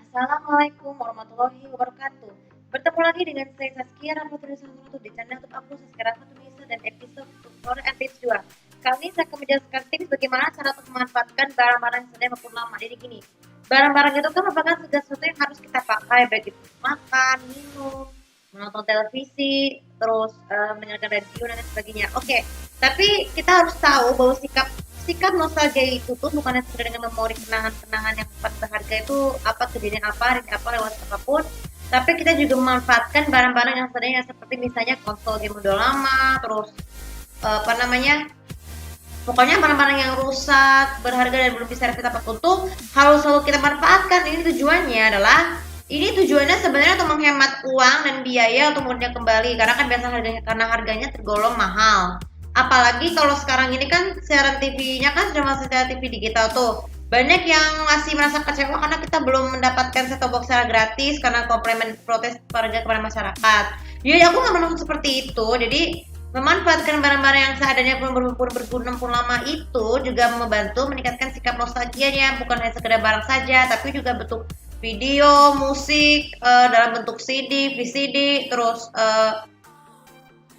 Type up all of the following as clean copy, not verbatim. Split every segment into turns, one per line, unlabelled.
Assalamualaikum warahmatullahi wabarakatuh. Bertemu lagi dengan saya Saskia Rahmatullah Santoso di channel YouTube aku Saskia Rahmatullah dan episode tutorial episode 2. Kali ini saya akan menjelaskan tips bagaimana cara untuk memanfaatkan barang-barang yang sedang maupun lama. Jadi gini, barang-barang itu kan merupakan segala sesuatu yang harus kita pakai, baik itu makan, minum, menonton televisi, terus mendengarkan radio dan lain sebagainya. Oke, tapi kita harus tahu bahwa sikap nostalgia itu tuh bukan sekedar dengan memori kenangan-kenangan yang sempat berharga itu apa kejadian apa hari apa lewat apapun, tapi kita juga memanfaatkan barang-barang yang sebenarnya seperti misalnya konsol game udah lama, terus apa namanya, pokoknya barang-barang yang rusak berharga dan belum bisa kita pakai tuh harus selalu kita manfaatkan. Ini tujuannya sebenarnya untuk menghemat uang dan biaya untuk menggunakan kembali, karena kan biasa harganya tergolong mahal. Apalagi kalau sekarang ini kan siaran TV-nya kan sudah masuk siaran TV digital tuh. Banyak yang masih merasa kecewa karena kita belum mendapatkan set-top box secara gratis karena komplain protes warga kepada masyarakat. Jadi aku nggak menurut seperti itu. Jadi memanfaatkan barang-barang yang seadanya pun berguna pun lama itu juga membantu meningkatkan sikap nostalgianya, bukan hanya sekedar barang saja, tapi juga bentuk video, musik, dalam bentuk CD, VCD, terus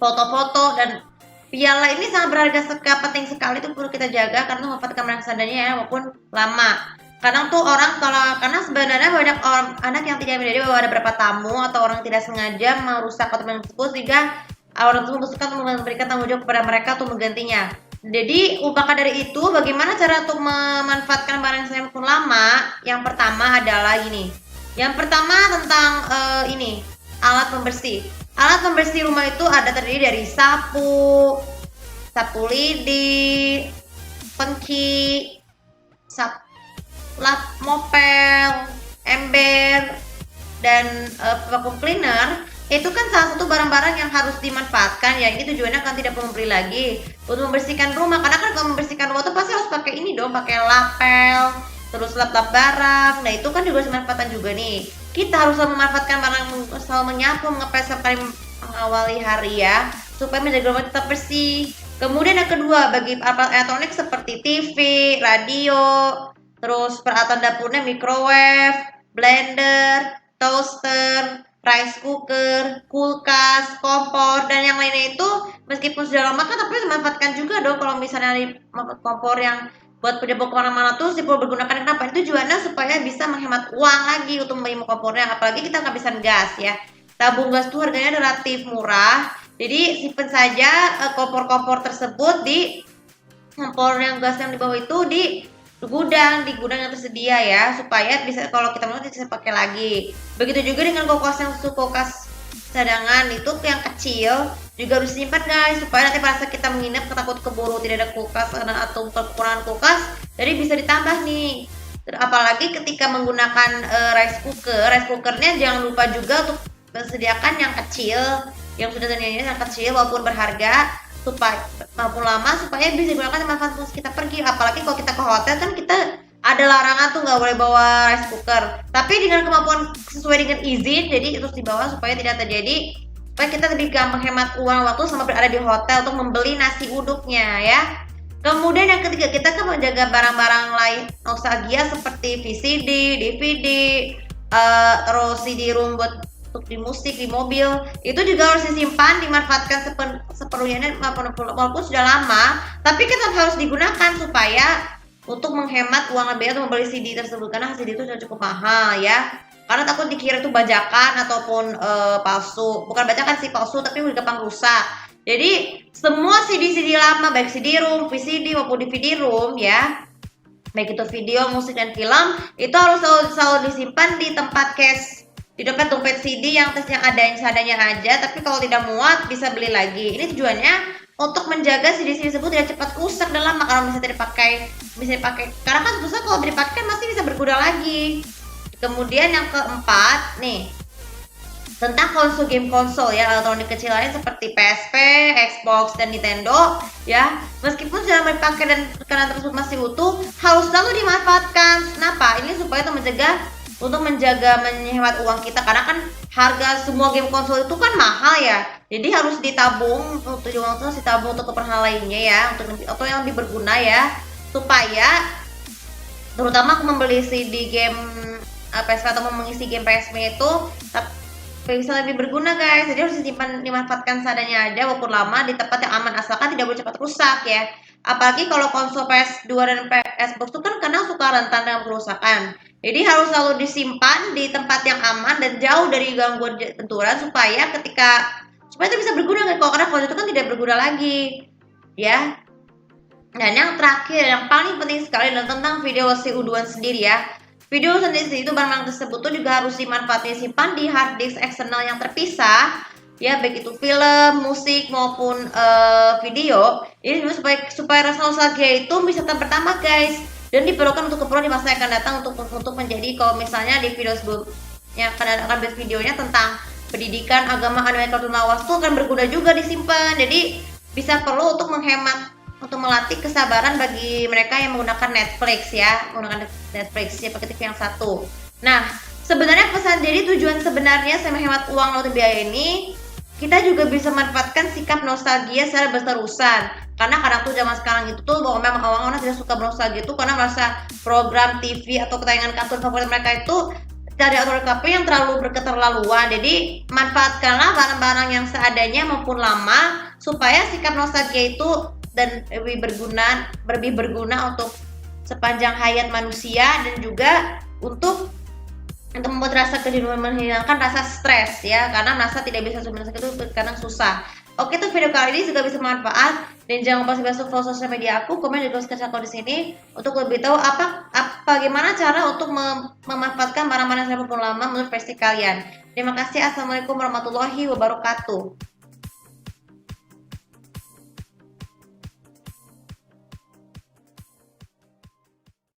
foto-foto dan piala ini sangat berharga penting sekali, itu perlu kita jaga karena memanfaatkan barang seadanya ya maupun lama. Kadang tuh orang karena sebenarnya banyak orang anak yang tidak menyadari bahwa ada beberapa tamu atau orang tidak sengaja merusak apartemen tersebut, sehingga orang tersebut memberikan tanggung jawab kepada mereka untuk menggantinya. Jadi maka dari itu bagaimana cara untuk memanfaatkan barang yang pun lama? Yang pertama adalah ini. Yang pertama tentang ini alat pembersih. Alat pembersih rumah itu ada terdiri dari sapu, sapu lidi, pengki, lap mopel, ember, dan vacuum cleaner. Itu kan salah satu barang-barang yang harus dimanfaatkan ya. Ini tujuannya kan tidak perlu membeli lagi untuk membersihkan rumah, karena kan kalau membersihkan rumah tuh pasti harus pakai ini dong, pakai lapel, terus lap-lap barang. Nah itu kan juga dimanfaatkan juga nih. Kita harus selalu memanfaatkan barang, selalu menyapu, mengepel setiap kali mengawali hari ya, supaya menjaga rumah tetap bersih. Kemudian yang kedua, bagi alat elektronik seperti TV, radio, terus peralatan dapurnya microwave, blender, toaster, rice cooker, kulkas, kompor, dan yang lainnya itu meskipun sudah lama kan tapi dimanfaatkan juga dong. Kalau misalnya di kompor yang buat dibawa kemana-mana tuh perlu bergunakan, kenapa? Itu tujuannya supaya bisa menghemat uang lagi untuk membeli kompornya, apalagi kita kehabisan gas ya. Tabung gas tuh harganya relatif murah, jadi simpen saja kompor-kompor tersebut di kompor yang gas yang di bawah itu di gudang yang tersedia ya, supaya bisa kalau kita mau bisa pakai lagi. Begitu juga dengan kulkas cadangan itu yang kecil juga harus disimpan guys, supaya nanti pada saat kita menginap takut keburu tidak ada kulkas atau kekurangan kulkas, jadi bisa ditambah nih. Apalagi ketika menggunakan rice cookernya jangan lupa juga untuk sediakan yang kecil, yang sudah ternyata yang kecil walaupun berharga, supaya maupun lama, supaya bisa digunakan manfaat kita pergi. Apalagi kalau kita ke hotel kan kita ada larangan tuh nggak boleh bawa rice cooker, tapi dengan kemampuan sesuai dengan izin, jadi terus dibawa supaya tidak terjadi, supaya kita lebih gampang hemat uang waktu sama berada di hotel untuk membeli nasi uduknya ya. Kemudian yang ketiga, kita kan menjaga barang-barang lain nostalgia seperti VCD, DVD, terus CD-ROM buat untuk di musik, di mobil, itu juga harus disimpan, dimanfaatkan seperlunya walaupun sudah lama, tapi tetap harus digunakan supaya untuk menghemat uang lebih untuk membeli CD tersebut, karena CD itu sudah cukup mahal ya, karena takut dikira itu bajakan ataupun palsu. Bukan bajakan sih, palsu, tapi udah gampang rusak. Jadi semua CD-CD lama, baik CD-ROM, VCD maupun DVD-ROM ya, baik itu video, musik, dan film, itu harus selalu disimpan di tempat cash, di dompet CD yang ada yang seadanya aja. Tapi kalau tidak muat bisa beli lagi. Ini tujuannya untuk menjaga CD-CD tersebut tidak cepat rusak dan lama kalau bisa dipakai. Karena kan sebetulnya kalau dipakai kan masih bisa berguna lagi. Kemudian yang keempat nih, tentang konsol ya, elektronik kecil lain seperti PSP, Xbox, dan Nintendo ya, meskipun sudah dipakai dan tekanan tersebut masih utuh, harus selalu dimanfaatkan. Kenapa? Ini supaya untuk menjaga menghemat uang kita, karena kan harga semua game konsol itu kan mahal ya, jadi harus ditabung untuk uang itu, ditabung untuk hal lainnya ya, atau yang lebih berguna ya, supaya terutama aku membeli CD game PSP atau mau mengisi game PSP itu bisa lebih berguna guys. Jadi harus disimpan, dimanfaatkan seadanya aja walaupun lama di tempat yang aman, asalkan tidak boleh cepat rusak ya. Apalagi kalau konsol PS2 dan Xbox itu kan kadang suka rentan dengan kerusakan. Jadi harus selalu disimpan di tempat yang aman dan jauh dari gangguan benturan supaya itu bisa berguna kan. Kalau karena kalau itu kan tidak berguna lagi ya. Dan yang terakhir, yang paling penting sekali adalah tentang video CU2 sendiri ya. Video sendiri itu barang tersebut tuh juga harus disimpan di hard disk eksternal yang terpisah ya, baik itu film, musik maupun video. Ini supaya rasa nostalgia itu bisa tetap bertambah guys, dan diperlukan untuk keperluan di masa yang akan datang untuk menjadi, kalau misalnya di video sebelumnya akan ada videonya tentang pendidikan, agama, anime, kartun lawas tuh akan berguna juga disimpan. Jadi bisa perlu untuk melatih kesabaran bagi mereka yang menggunakan Netflix ya, pakai TV yang satu. Nah, sebenarnya tujuan sebenarnya saya menghemat uang atau biaya ini, kita juga bisa manfaatkan sikap nostalgia secara berterusan. Karena kadang tuh zaman sekarang itu tuh bahwa memang orang-orang tidak suka bernostalgia itu karena merasa program TV atau tayangan kartun favorit mereka itu dari KP yang terlalu berketerlaluan. Jadi manfaatkanlah barang-barang yang seadanya maupun lama supaya sikap nostalgia itu dan lebih berguna untuk sepanjang hayat manusia, dan juga untuk membuat rasa kejenuhan, menghilangkan rasa stres ya, karena merasa tidak bisa sebenarnya itu kadang susah. Oke, tuh video kali ini juga bisa bermanfaat, dan jangan lupa follow sosial media aku, komen juga sekarang aku di sini untuk lebih tahu bagaimana cara untuk memanfaatkan barang-barang yang lama menurut versi kalian. Terima kasih. Assalamualaikum warahmatullahi wabarakatuh.